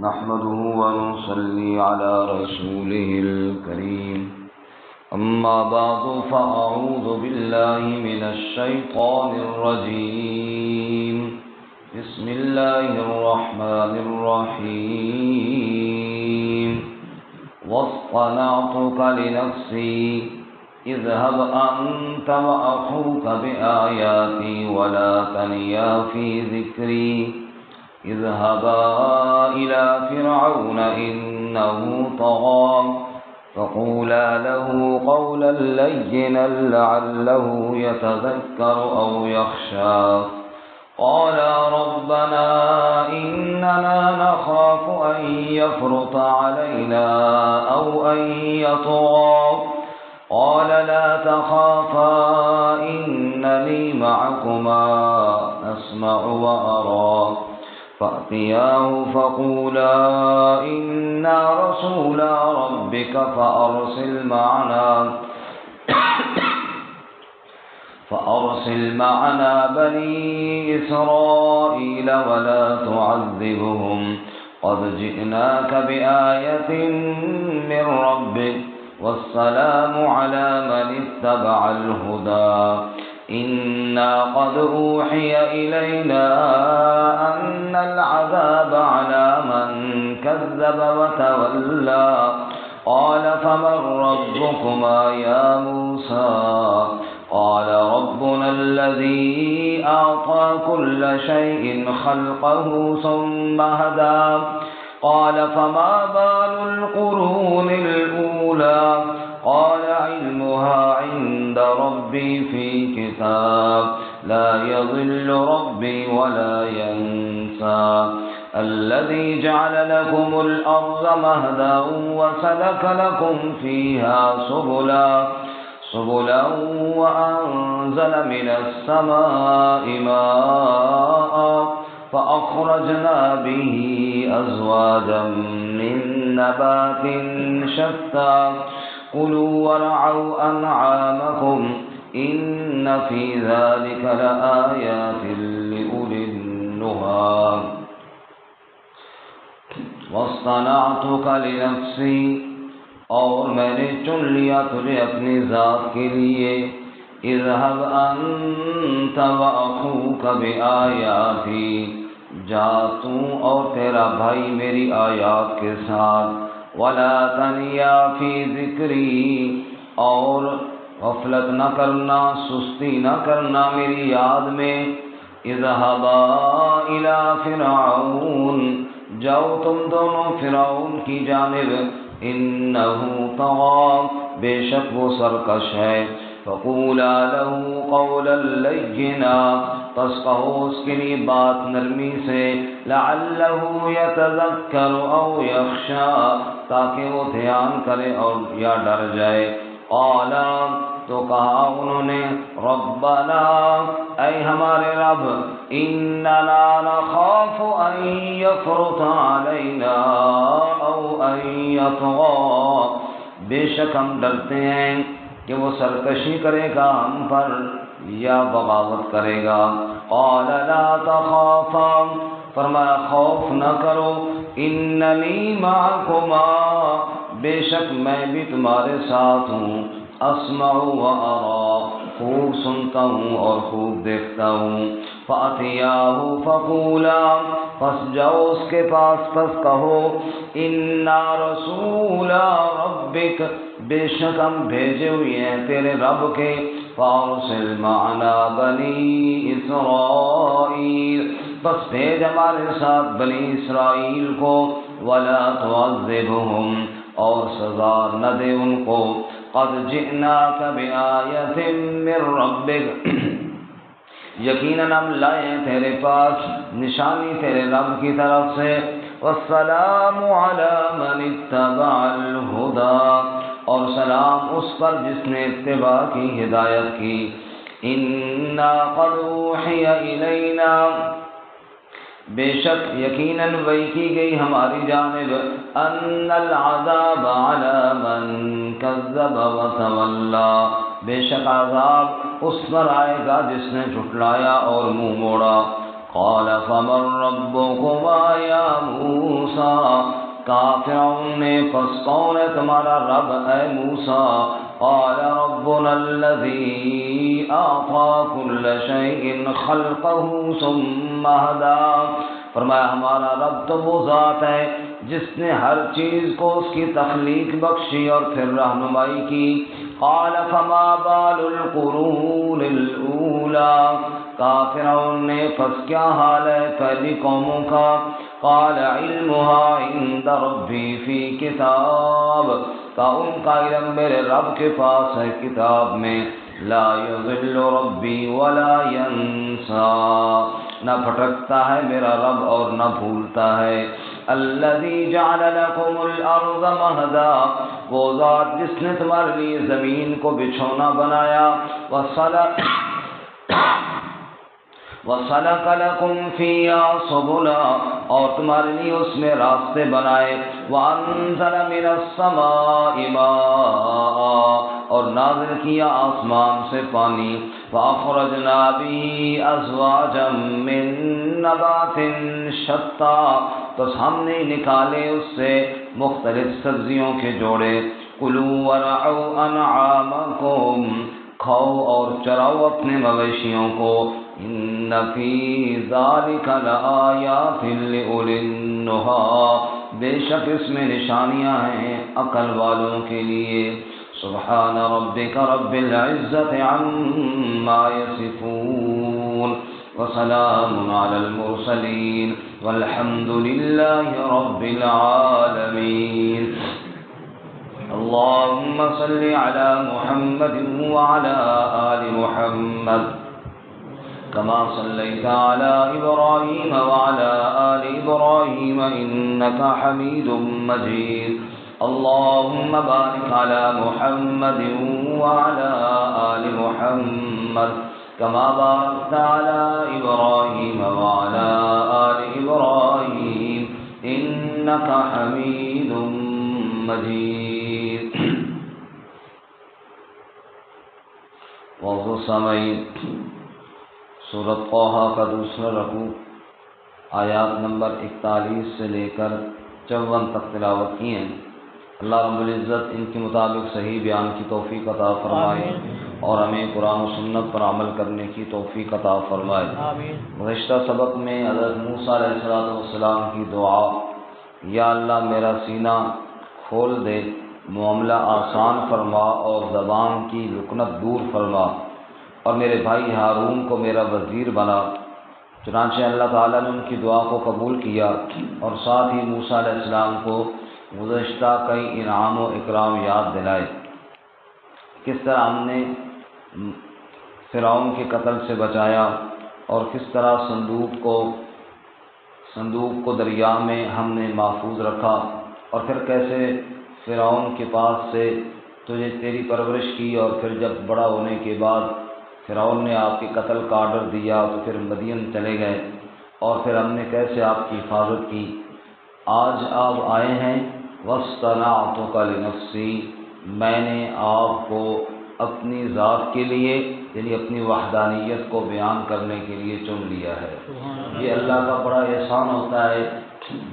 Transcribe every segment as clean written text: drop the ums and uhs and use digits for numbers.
نحمده ونصلي على رسوله الكريم أما بعد فأعوذ بالله من الشيطان الرجيم بسم الله الرحمن الرحيم واصطنعتك لنفسي اذهب أنت وأخوك بآياتي ولا تنيا في ذكري اذهبا إلى فرعون إنه طغى فقولا له قولا لينا لعله يتذكر أو يخشى قالا ربنا إننا نخاف أن يفرط علينا أو أن يطغى قال لا تخافا إنني معكما أسمع وأرى فأتياه فقولا إنا رسولا ربك فأرسل معنا بني إسرائيل ولا تعذبهم قد جئناك بآية من ربك والسلام على من اتبع الهدى إنا قد أوحي إلينا أن العذاب على من كذب وتولى قال فمن ربكما يا موسى قال ربنا الذي أعطى كل شيء خلقه ثم هدى قال فما بال القرون الأولى قال علمها عند ربي في كتاب لا يضل ربي ولا ينسى الذي جعل لكم الأرض مهدا وسلك لكم فيها سبلا وأنزل من السماء ماء فأخرجنا به أزواجا من نبات شتى كلوا ورعوا أنعامكم إن في ذلك لآيات لأولي النهى واصطنعتك لنفسي اور میں نے چن لیا تجھے اپنی ذات کے لیے اذهب أنت وأخوك بآياتي جا تو اور تیرا بھائی میری آیات کے ساتھ ولا تنیا فی ذکری اور غفلت نہ کرنا سستی نہ کرنا میری یاد میں اذهبا إلى فرعون جاؤ تم دونوں فرعون کی جانب انه طغى بے شک وہ سرکش ہے فقولا له قولا لینا پس کہو اس کے لیے بات نرمی سے لعله يتذکر او یخشا تاکہ وہ دھیان کرے اور یا ڈر جائے قالا تو کہا انہوں نے ربنا اے ہمارے رب اننا نخاف ان یفرط علینا او ان یطغى بے شک ہم ڈرتے ہیں کہ وہ سرکشی کرے گا ہم پر یا بغاوت کرے گا قال لا تخافا فرمایا خوف نہ کرو اننی معکما بے شک میں بھی تمہارے ساتھ ہوں اسمع و ارى خوب سنتا ہوں اور خوب دیکھتا ہوں فاتیاہ فقولا پس جاؤ اس کے پاس پس کہو انا رسول ربک بے شک ہم بھیجے ہوئے ہیں تیرے رب کے فارسل معنا بنی اسرائیل بس بھیج ہمارے ساتھ بنی اسرائیل کو ولا تعذبهم اور سزا نہ دے ان کو قد جئناک بآیت من ربک یقیناً ہم لائے ہیں تیرے پاس نشانی تیرے رب کی طرف سے والسلام علی من اتبع الہدی اور سلام اس پر جس نے اتباع کی ہدایت کی انا قد اوحی الینا بے شک یقیناً وحی کی گئی ہماری جانب ان العذاب علی من کذب وتولی بے شک عذاب اس پر آئے گا جس نے جھٹلایا اور منہ موڑا قال فمن ربكما يا موسى موسیٰ کہا فرعون نے پس کون ہے تمہارا رب اے موسیٰ قال ربنا الذي أعطى كل شيء خلقه ثم هدى فرمایا ہمارا رب تو وہ ذات ہے جس نے ہر چیز کو اس کی تخلیق بخشی اور پھر رہنمائی کی قال فما بال القرون الاولى کہا فرعون نے پس کیا حال ہے پہلی قوموں کا قال علمها عند ربی فی کتاب کہا ان کا علم میرے رب کے پاس ہے کتاب میں لا یضل ربی ولا ینسا نہ بھٹکتا ہے میرا رب اور نہ بھولتا ہے الذی جعل لکم الارض مہدا وہ ذات جس نے تمہارے لیے زمین کو بچھونا بنایا وَسَلَكَ لَكُمْ فِيهَا سُبُلًا اور تمہارے لیے اس میں راستے بنائے وَأَنزَلَ مِنَ السَّمَاءِ مَاءً اور نازل کیا آسمان سے پانی فَأَخْرَجْنَا بِهِ أَزْوَاجًا مِّن نَّبَاتٍ شَتَّىٰ تو ہم نے نکالے اس سے مختلف سبزیوں کے جوڑے کُلُوا وَرَعُوا أَنْعَامَكُمْ کھاؤ اور چراؤ اپنے مویشیوں کو ان فی ذالک لآیات لأولی النہی بے شک اس میں نشانیاں ہیں عقل والوں کے لیے سبحان ربک رب العزت عما یصفون وسلام علی المرسلین والحمد للہ رب العالمین اللهم صل على محمد وعلى آل محمد كما صليت على إبراهيم وعلى آل إبراهيم إنك حميد مجيد اللهم بارك على محمد وعلى آل محمد كما باركت على إبراهيم وعلى آل إبراهيم إنك حميد مجيد موضوع سامعین سورۃ طٰہٰ کا دوسرا رکوع آیات نمبر 41 سے لے کر 54 تک تلاوت کی ہیں۔ اللہ رب العزت ان کے مطابق صحیح بیان کی توفیق عطا فرمائے اور ہمیں قرآن و سنت پر عمل کرنے کی توفیق عطا فرمائے۔ گزشتہ سبق میں حضرت موسیٰ علیہ السلام کی دعا یا اللہ میرا سینہ کھول دے، معاملہ آسان فرما اور زبان کی لکنت دور فرما اور میرے بھائی ہارون کو میرا وزیر بنا۔ چنانچہ اللہ تعالیٰ نے ان کی دعا کو قبول کیا اور ساتھ ہی موسیٰ علیہ السلام کو گزشتہ کئی انعام و اکرام یاد دلائے۔ کس طرح ہم نے فرعون کے قتل سے بچایا اور کس طرح صندوق کو دریا میں ہم نے محفوظ رکھا اور پھر کیسے فرعون کے پاس سے تجھے تیری پرورش کی اور پھر جب بڑا ہونے کے بعد فرعون نے آپ کے قتل کا آرڈر دیا تو پھر مدین چلے گئے اور پھر ہم نے کیسے آپ کی حفاظت کی۔ آج آپ آئے ہیں وَاصْطَنَعْتُكَ لِنَفْسِي میں نے آپ کو اپنی ذات کے لیے یعنی اپنی وحدانیت کو بیان کرنے کے لیے چن لیا ہے۔ یہ اللہ کا بڑا احسان ہوتا ہے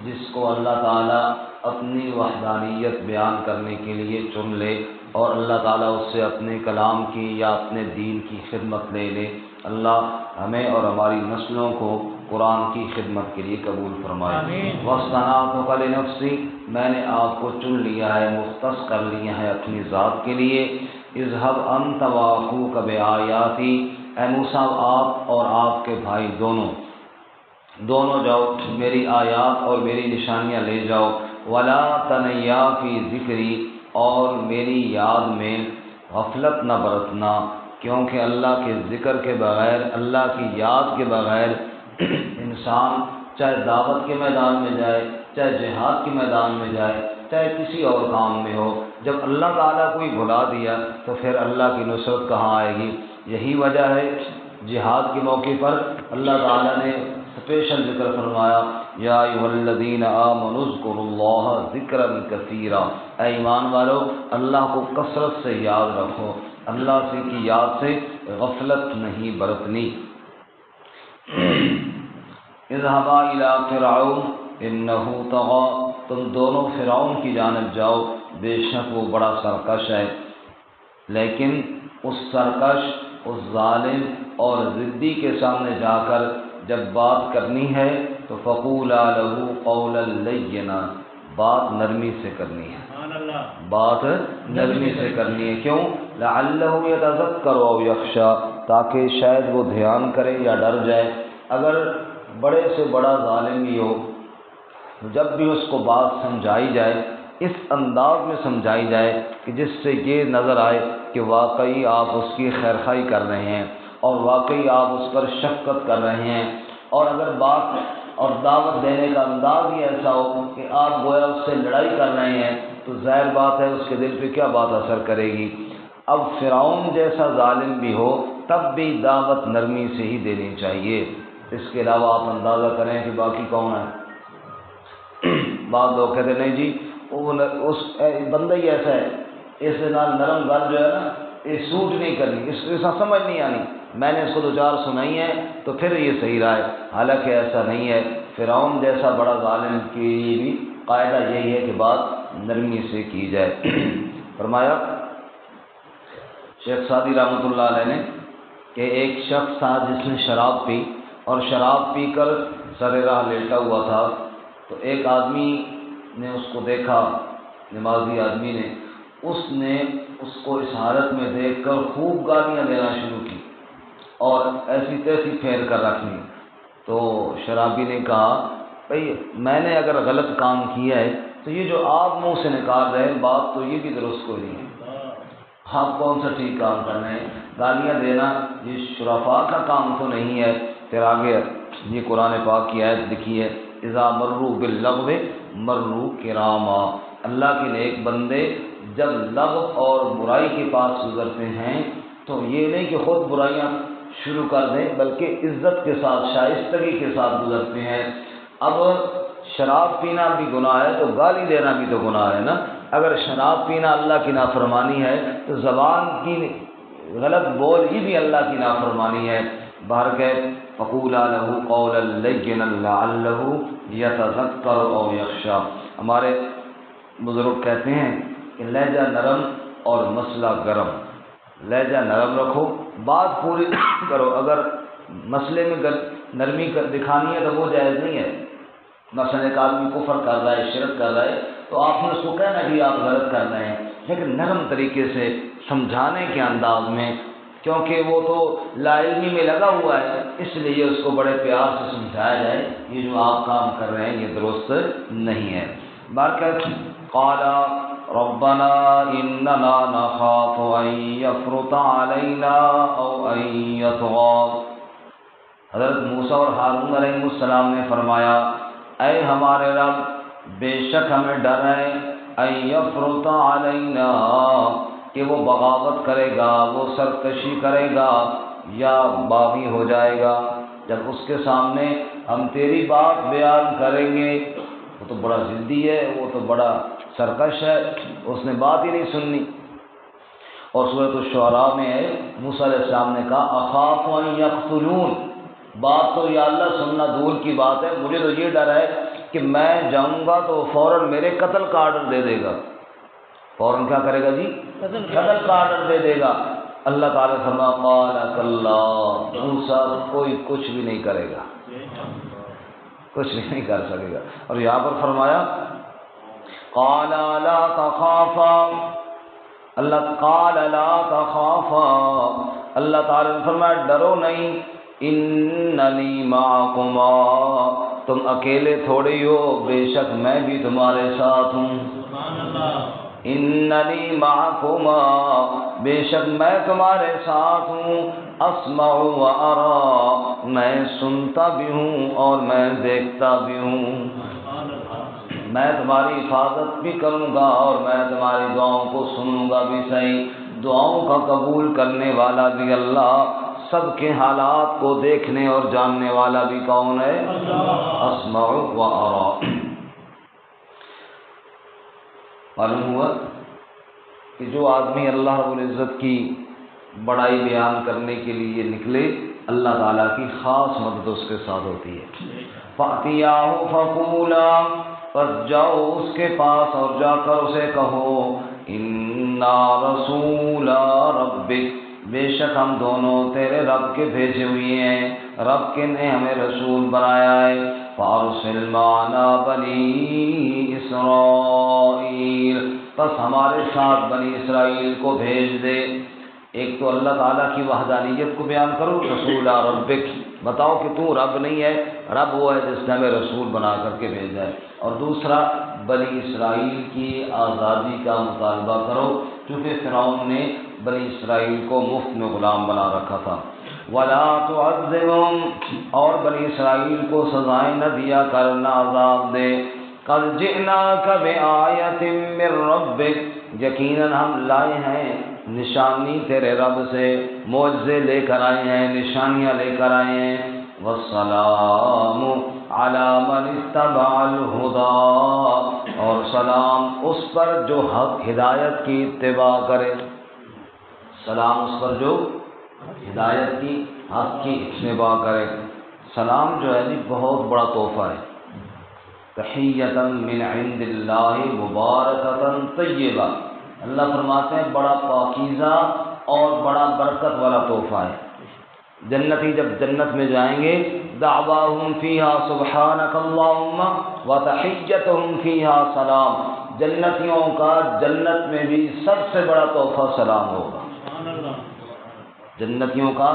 جس کو اللہ تعالیٰ اپنی وحدانیت بیان کرنے کے لیے چن لے اور اللہ تعالیٰ اس سے اپنے کلام کی یا اپنے دین کی خدمت لے لے۔ اللہ ہمیں اور ہماری نسلوں کو قرآن کی خدمت کے لیے قبول فرمائے۔ وَاصْطَنَعْتُكَ لِنَفْسِي میں نے آپ کو چن لیا ہے، مختص کر لیا ہے اپنی ذات کے لیے۔ اذهب أنت وأخوك بآياتي اے موسیٰ آپ اور آپ کے بھائی دونوں جاؤ میری آیات اور میری نشانیاں لے جاؤ۔ ولا تنیا فی ذکری اور میری یاد میں غفلت نہ برتنا، کیونکہ اللہ کے ذکر کے بغیر، اللہ کی یاد کے بغیر انسان چاہے دعوت کے میدان میں جائے، چاہے جہاد کے میدان میں جائے، چاہے کسی اور کام میں ہو، جب اللہ تعالیٰ کوئی بھلا دیا تو پھر اللہ کی نصرت کہاں آئے گی؟ یہی وجہ ہے جہاد کے موقع پر اللہ تعالیٰ نے اسپیشل ذکر فرمایا یا ایھا الذین آمنوا اذکروا اللہ ذکرا کثیرا اے ایمان والو اللہ کو کثرت سے یاد رکھو، اللہ سے کی یاد سے غفلت نہیں برتنی۔ اذهبا الی فرعون انہو طغی، تم دونوں فرعون کی جانب جاؤ، بے شک وہ بڑا سرکش ہے۔ لیکن اس سرکش، اس ظالم اور ضدی کے سامنے جا کر جب بات کرنی ہے تو فقولا لہ قولا لینا، بات نرمی سے کرنی ہے، بات نرمی سے کرنی ہے۔ کیوں؟ لعلہ یتذکر او یخشی، تاکہ شاید وہ دھیان کرے یا ڈر جائے۔ اگر بڑے سے بڑا ظالم بھی ہو، جب بھی اس کو بات سمجھائی جائے اس انداز میں سمجھائی جائے کہ جس سے یہ نظر آئے کہ واقعی آپ اس کی خیرخواہی کر رہے ہیں اور واقعی آپ اس پر شفقت کر رہے ہیں، اور اگر بات اور دعوت دینے کا انداز ہی ایسا ہو کہ آپ گویا اس سے لڑائی کر رہے ہیں، تو ظاہر بات ہے اس کے دل پہ کیا بات اثر کرے گی۔ اب فرعون جیسا ظالم بھی ہو تب بھی دعوت نرمی سے ہی دینی چاہیے۔ اس کے علاوہ آپ اندازہ کریں کہ باقی کون ہے۔ بعض لوگ کہتے ہیں نہیں جی وہ اس بندہ ہی ایسا ہے، اس نال نرم گل جو ہے نا یہ سوٹ نہیں کرنی، اس کو سمجھ نہیں آنی، میں نے اس کو دو چار سنائی ہے تو پھر یہ صحیح رہا ہے۔ حالانکہ ایسا نہیں ہے، فرعون جیسا بڑا ظالم کے لیے بھی قاعدہ یہی ہے کہ بات نرمی سے کی جائے۔ فرمایا شیخ سعدی رحمۃ اللہ علیہ نے کہ ایک شخص تھا جس نے شراب پی اور شراب پی کر سر راہ لیٹا ہوا تھا، تو ایک آدمی نے اس کو دیکھا، نمازی آدمی نے اس کو اس حالت میں دیکھ کر خوب گالیاں دینا شروع کی اور ایسی تیسی پھیر کر رکھنی۔ تو شرابی نے کہا بھئی میں نے اگر غلط کام کیا ہے تو یہ جو آپ منہ سے نکال رہے ہیں بات تو یہ بھی درست کوئی نہیں ہے، آپ کون سا ٹھیک کام کر رہے ہیں، گالیاں دینا یہ شرفاء کا کام تو نہیں ہے۔ پھر آگے یہ قرآن پاک کی آیت لکھی ہے اذا مروا باللغو مروا کراما، اللہ کے نیک بندے جب لغو اور برائی کے پاس گزرتے ہیں تو یہ نہیں کہ خود برائیاں شروع کر دیں بلکہ عزت کے ساتھ شائستگی کے ساتھ گزرتے ہیں۔ اب شراب پینا بھی گناہ ہے تو گالی دینا بھی تو گناہ ہے نا۔ اگر شراب پینا اللہ کی نافرمانی ہے تو زبان کی غلط بول ہی بھی اللہ کی نافرمانی ہے۔ بہرکیف فقولا لہ قولا لینا لعلہ یتذکر او یخشی، ہمارے بزرگ کہتے ہیں کہ لہجہ نرم اور مسئلہ گرم، لہجہ نرم رکھو، بات پوری کرو، اگر مسئلے میں نرمی دکھانی ہے تو وہ جائز نہیں ہے۔ مثلا ایک آدمی کفر کر رہا ہے، شرک کر رہا ہے تو آپ نے اس کو کہنا کہ آپ غلط کر رہے ہیں، لیکن نرم طریقے سے سمجھانے کے انداز میں، کیونکہ وہ تو لا علمی میں لگا ہوا ہے، اس لیے اس کو بڑے پیار سے سمجھایا جائے یہ جو آپ کام کر رہے ہیں یہ درست نہیں ہے۔ بارکہ قال ربنا اننا نخاف ان یفرط علینا او ان یطغی، حضرت موسیٰ اور ہارون علیہ السلام نے فرمایا اے ہمارے رب بے شک ہمیں ڈر ہے ان یفرط علینا کہ وہ بغاوت کرے گا، وہ سرکشی کرے گا یا باغی ہو جائے گا۔ جب اس کے سامنے ہم تیری بات بیان کریں گے، وہ تو بڑا ضدی ہے، وہ تو بڑا سرکش ہے، اس نے بات ہی نہیں سننی۔ اور سورۃ الشعراء میں ہے موسیٰ علیہ السلام نے کہا اخاف ان یقتلون، بات تو یا اللہ سننا دور کی بات ہے، مجھے تو یہ ڈر ہے کہ میں جاؤں گا تو فوراً میرے قتل کا آرڈر دے دے گا، فوراً کیا کرے گا جی؟ قتل کا آرڈر دے دے گا۔ اللہ تعالیٰ فرما قال کلا، موسیٰ کوئی کچھ بھی نہیں کرے گا، کچھ بھی نہیں کر سکے گا۔ اور یہاں پر فرمایا قال لا تخافا، اللہ قال لا تخافا، اللہ تعالیٰ نے فرمایا ڈرو نہیں، اننی معکما، تم اکیلے تھوڑی ہو، بے شک میں بھی تمہارے ساتھ ہوں۔ اننی معکما، بے شک میں تمہارے ساتھ ہوں، اسمع و ارا، میں سنتا بھی ہوں اور میں دیکھتا بھی ہوں، میں تمہاری حفاظت بھی کروں گا اور میں تمہاری دعاؤں کو سنوں گا بھی صحیح۔ دعاؤں کا قبول کرنے والا بھی اللہ، سب کے حالات کو دیکھنے اور جاننے والا بھی کون ہے؟ اسمع و ارا۔ معلوم ہوا کہ جو آدمی اللہ رب العزت کی بڑائی بیان کرنے کے لیے نکلے اللہ تعالیٰ کی خاص مدد اس کے ساتھ ہوتی ہے۔ فَأْتِيَاهُ فَقُولَا، پس جاؤ اس کے پاس اور جا کر اسے کہو اِنَّا رَسُولَ رَبِّكَ، بے شک ہم دونوں تیرے رب کے بھیجے ہوئے ہیں، رب کے نے ہمیں رسول بنایا ہے۔ فَأَرْسِلْ مَعَنَا بَنِي إِسْرَائِيلَ، پس ہمارے ساتھ بنی اسرائیل کو بھیج دے۔ ایک تو اللہ تعالیٰ کی وحدانیت کو بیان کرو، رسول ربک، بتاؤ کہ تو رب نہیں ہے، رب وہ ہے جس نے ہمیں رسول بنا کر کے بھیجا ہے۔ اور دوسرا، بنی اسرائیل کی آزادی کا مطالبہ کرو، کیونکہ فرعون نے بنی اسرائیل کو مفت میں غلام بنا رکھا تھا۔ وَلَا تُعَذِّبْهُمْ، اور بنی اسرائیل کو سزائیں نہ دیا کر، نہ عذاب دے۔ قَدْ جِئْنَاكَ بِآیَةٍ مِّن رَّبِّكَ، یقیناً ہم لائے ہیں نشانی تیرے رب سے، معجزے لے کر آئے ہیں، نشانیاں لے کر آئے ہیں۔ وَالسَّلَامُ عَلَىٰ مَنِ اتَّبَعَ الْهُدَىٰ، اور سلام اس پر جو حق ہدایت کی اتباع کرے، سلام اس پر جو ہدایت کی حق کی اتباع کرے۔ سلام جو ہے جی بہت بڑا تحفہ ہے، تحیۃ من عند اللہ مبارکۃ طیبہ، اللہ فرماتے ہیں بڑا پاکیزہ اور بڑا برکت والا تحفہ ہے۔ جنتی جب جنت میں جائیں گے، دعواہم فیہا سبحانک اللہم وتحیتہم فیہا سلام، جنتیوں کا جنت میں بھی سب سے بڑا تحفہ سلام ہوگا۔ جنتیوں کا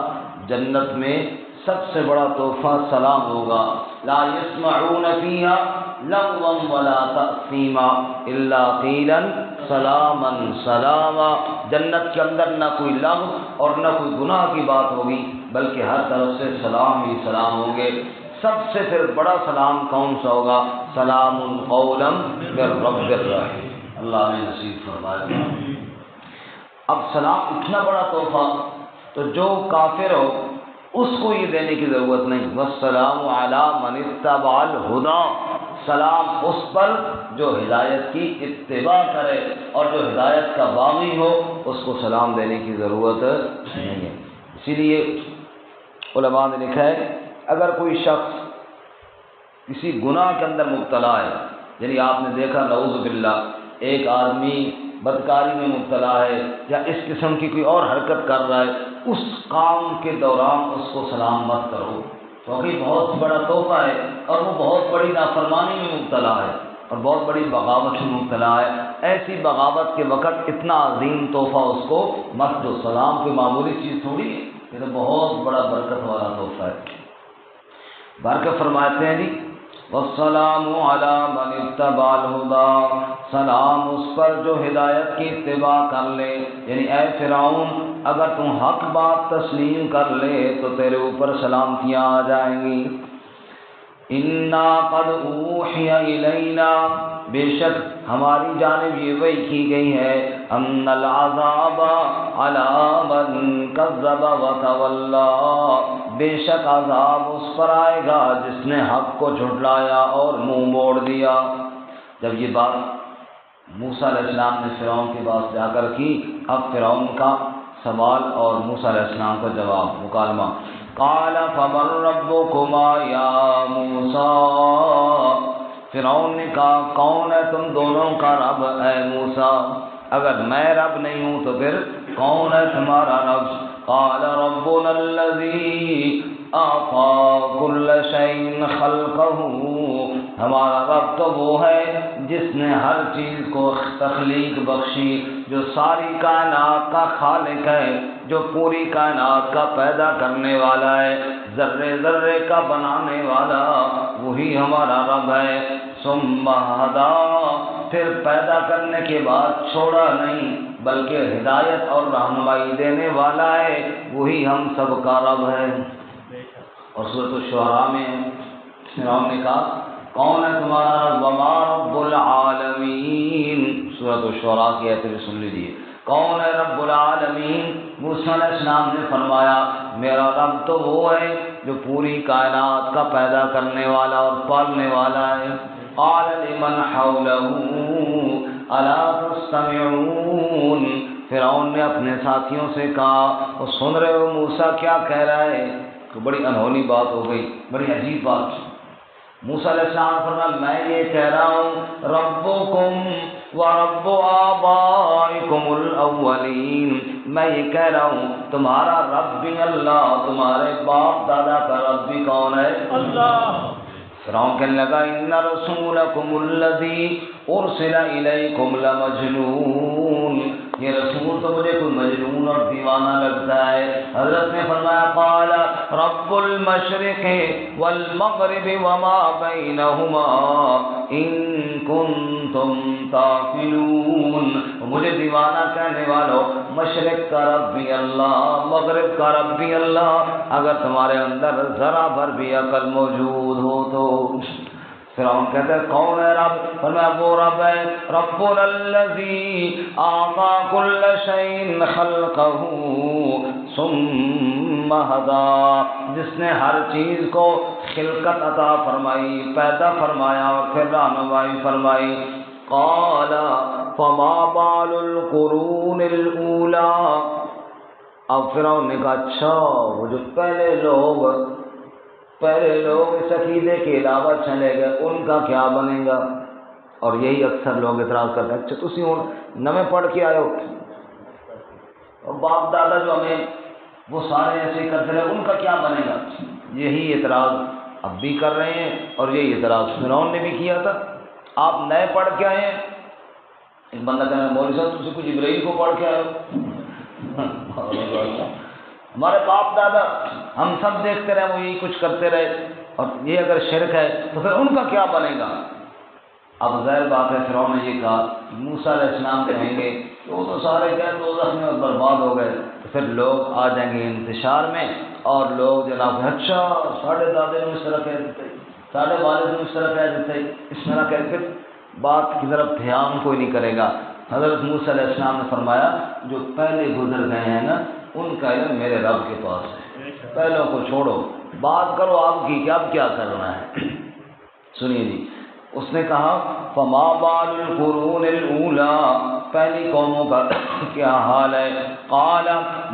جنت میں سب سے بڑا تحفہ سلام ہوگا۔ لا يسمعون فیہا لغوا ولا تأثیما الا قیلا سلاما سلاما، جنت کے اندر نہ کوئی لغو اور نہ کوئی گناہ کی بات ہوگی، بلکہ ہر طرف سے سلام ہی سلام ہوں گے۔ سب سے پھر بڑا سلام کون سا ہوگا؟ سلام قولا من رب الرحیم، اللہ نے نصیب فرمایا۔ اب سلام اتنا بڑا تحفہ، تو جو کافر ہو اس کو یہ دینے کی ضرورت نہیں۔ والسلام علی من اتبع الہدیٰ، سلام اس پر جو ہدایت کی اتباع کرے، اور جو ہدایت کا باغی ہو اس کو سلام دینے کی ضرورت نہیں ہے۔ اسی لیے علماء نے لکھا ہے اگر کوئی شخص کسی گناہ کے اندر مبتلا ہے، یعنی آپ نے دیکھا نعوذ باللہ ایک آدمی بدکاری میں مبتلا ہے یا اس قسم کی کوئی اور حرکت کر رہا ہے، اس کام کے دوران اس کو سلام مت کرو، کیونکہ بہت بڑا تحفہ ہے اور وہ بہت بڑی نافرمانی میں مبتلا ہے اور بہت بڑی بغاوت میں مبتلا ہے۔ ایسی بغاوت کے وقت اتنا عظیم تحفہ اس کو مت دو، سلام کوئی معمولی چیز تھوڑی ہے، یہ تو بہت بڑا برکت والا تحفہ ہے۔ برکت فرماتے ہیں جی والسلام علی من اتبع الہدیٰ، سلام اس پر جو ہدایت کی اتباع کر لے، یعنی اے فرعون اگر تم حق بات تسلیم کر لے تو تیرے اوپر سلامتیاں آ جائیں گی۔ انا قد اوحی الینا، بے شک ہماری جانب یہ وحی کی گئی ہے، ان العذاب علی من کذب وتولی، بے شک عذاب اس پر آئے گا جس نے حق کو جھٹلایا اور منہ موڑ دیا۔ جب یہ بات موسیٰ علیہ السلام نے فرعون کے پاس جا کر کی، اب فرعون کا سوال اور موسیٰ علیہ السلام کا جواب، مکالمہ۔ قال فمن ربکما یا موسیٰ، فرعون نے کہا کون ہے تم دونوں کا رب اے موسیٰ، اگر میں رب نہیں ہوں تو پھر کون ہے تمہارا رب؟ قال ربنا الذی اعطی کل شیء خلقہ، ہمارا رب تو وہ ہے جس نے ہر چیز کو تخلیق بخشی، جو ساری کائنات کا خالق ہے، جو پوری کائنات کا پیدا کرنے والا ہے، ذرے ذرے کا بنانے والا، وہی ہمارا رب ہے۔ ثم ہدیٰ، پھر پیدا کرنے کے بعد چھوڑا نہیں بلکہ ہدایت اور رہنمائی دینے والا ہے، وہی ہم سب کا رب ہے۔ اور سورۃ الشعراء میں فرعون نے کہا کون ہے تمہارا رب؟ وما رب العالمین، سورۃ الشعراء کی آیت سن لیجیے، کون ہے رب العالمین؟ موسیٰ علیہ السلام نے فرمایا میرا رب تو وہ ہے جو پوری کائنات کا پیدا کرنے والا اور پالنے والا ہے۔ قال لمن حولہ الا تستمعون، فرعون نے اپنے ساتھیوں سے کہا وہ سن رہے ہو موسیٰ کیا کہہ رہا ہے؟ تو بڑی انہونی بات ہو گئی، بڑی عجیب بات۔ موسیٰ علیہ السلام نے فرمایا میں یہ کہہ رہا ہوں ربکم و رب آبائکم الاولین، میں یہ کہہ رہا ہوں تمہارا رب بھی اللہ، تمہارے باپ دادا کا رب بھی کون ہے؟ اللہ۔ فرعون کہنے لگا ان رسولکم الذی ارسل الیکم لمجنون، یہ رسول تو مجھے کوئی مجنون اور دیوانہ لگتا ہے۔ حضرت نے فرمایا قال رب المشرق والمغرب وما بینہما ان کنتم تعقلون، مجھے دیوانہ کہنے والوں مشرق کا رب بھی اللہ، مغرب کا رب بھی اللہ، اگر تمہارے اندر ذرا بھر بھی عقل موجود ہو تو۔ فرعون کہتا ہے کون ہے رب؟ فرمایا وہ رب ہے ربنا الذی اعطى كل شيء خلقه ثم هدى، جس نے ہر چیز کو خلقت عطا فرمائی، پیدا فرمایا اور پھر رہنمائی فرمائی۔ قال فما بال القرون الاولى، اب فرعون نے کہا اچھا وہ جو پہلے لوگ اس عقیدے کے علاوہ چلے گئے ان کا کیا بنے گا؟ اور یہی اکثر لوگ اعتراض کرتے ہیں اچھا تسی ہوں نویں پڑھ کے آئے ہو اور باپ دادا جو ہمیں وہ سارے ایسے کرتے رہے ان کا کیا بنے گا؟ یہی اعتراض اب بھی کر رہے ہیں اور یہی اعتراض فرعون نے بھی کیا تھا۔ آپ نئے پڑھ کے آئے ہیں، ایک بندہ کہنا مولوی صاحب تسی کچھ جبرائیل کو پڑھ کے آئے ہو، ہمارے باپ دادا ہم سب دیکھتے رہے وہ یہی کچھ کرتے رہے اور یہ اگر شرک ہے تو پھر ان کا کیا بنے گا؟ اب ظاہر بات ہے فرعون نے یہ کہا، موسیٰ علیہ السلام کہیں گے کہ وہ تو سارے گئے دوزخ میں اور برباد ہو گئے، تو پھر لوگ آ جائیں گے انتشار میں اور لوگ جناب اچھا ساڑھے دادے نے اس طرح کہہ دیتے، ساڑھے والد نے اس طرح کہہ دیتے، اس طرح کہہ پھر بات کی طرف دھیان کوئی نہیں کرے گا۔ حضرت موسیٰ علیہ السلام نے فرمایا جو پہلے گزر گئے ہیں نا ان کا علم میرے رب کے پاس ہے، پہلوں کو چھوڑو بات کرو آپ کی کہ اب کیا کرنا ہے۔ سنیے جی، اس نے کہا فما بال القرون الاولی، پہلی قوموں کا کیا حال ہے؟ قال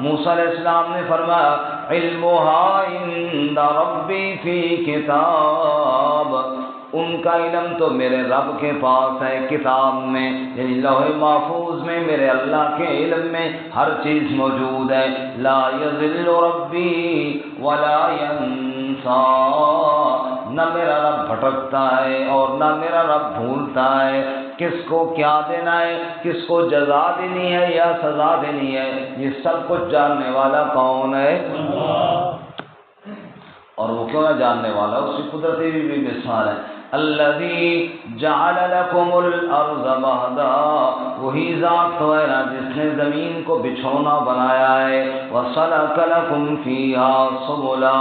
موسیٰ علیہ السلام نے فرمایا علمها عند ربی فی کتاب، ان کا علم تو میرے رب کے پاس ہے کتاب میں، یعنی لوح محفوظ میں میرے اللہ کے علم میں ہر چیز موجود ہے۔ لا یضل ربی ولا ینسا، نہ میرا رب بھٹکتا ہے اور نہ میرا رب بھولتا ہے، کس کو کیا دینا ہے، کس کو جزا دینی ہے یا سزا دینی ہے، یہ سب کچھ جاننے والا کون ہے؟ اور وہ کیوں نہ جاننے والا، اس کی قدرتی بھی مثال ہے۔ الذی جعل لکم الارض مہدا، وہی ذات تو ہے نا جس نے زمین کو بچھونا بنایا ہے، وسلک لکم فیہا سبلا،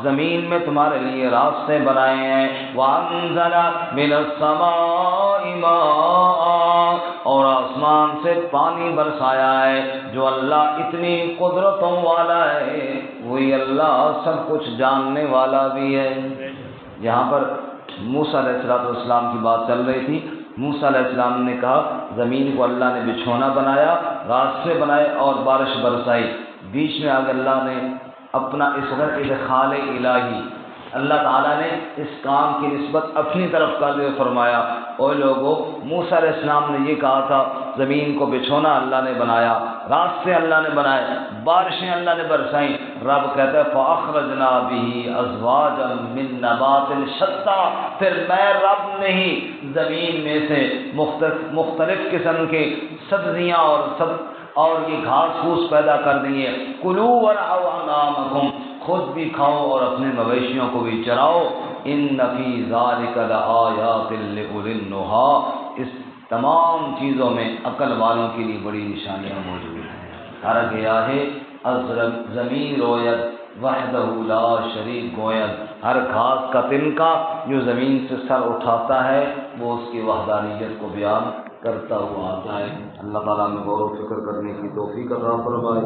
زمین میں تمہارے لیے راستے بنائے ہیں، وانزل من السماء ماء، اور آسمان سے پانی برسایا ہے۔ جو اللہ اتنی قدرتوں والا ہے وہی اللہ سب کچھ جاننے والا بھی ہے۔ یہاں پر موسیٰ علیہ السلام کی بات چل رہی تھی۔ موسیٰ علیہ السلام نے کہا زمین کو اللہ نے بچھونا بنایا، راستے بنائے اور بارش برسائی، بیچ میں اگر اللہ نے اپنا ادخال الہی، اللہ تعالیٰ نے اس کام کی نسبت اپنی طرف کرتے ہوئے فرمایا اوے لوگو، موسیٰ علیہ السلام نے یہ کہا تھا زمین کو بچھونا اللہ نے بنایا، راستے اللہ نے بنائے، بارشیں اللہ نے برسائیں، رب کہتا ہے فَأَخْرَجْنَا بِهِ أَزْوَاجًا مِّن نَبَاتٍ شَتَّىٰ، پھر میں رب نے ہی زمین میں سے مختلف قسم کے سبزیاں اور یہ گھاس پھوس پیدا کر دیے، کُلُوا وَارْعَوْا أَنْعَامَكُمْ، خود بھی کھاؤ اور اپنے مویشیوں کو بھی چراؤ، ان فی ذلک لآیات لأولی النہی، اس تمام چیزوں میں عقل والوں کے لیے بڑی نشانیاں موجود ہیں۔ ہر گیا ہے زمین روید وحدہ لا شریک گوید، ہر گھاس کا تنکا جو زمین سے سر اٹھاتا ہے وہ اس کی وحدانیت کو بیان کرتا ہوا آتا ہے۔ اللہ تعالیٰ میں غور و فکر کرنے کی توفیق عطا فرمائے۔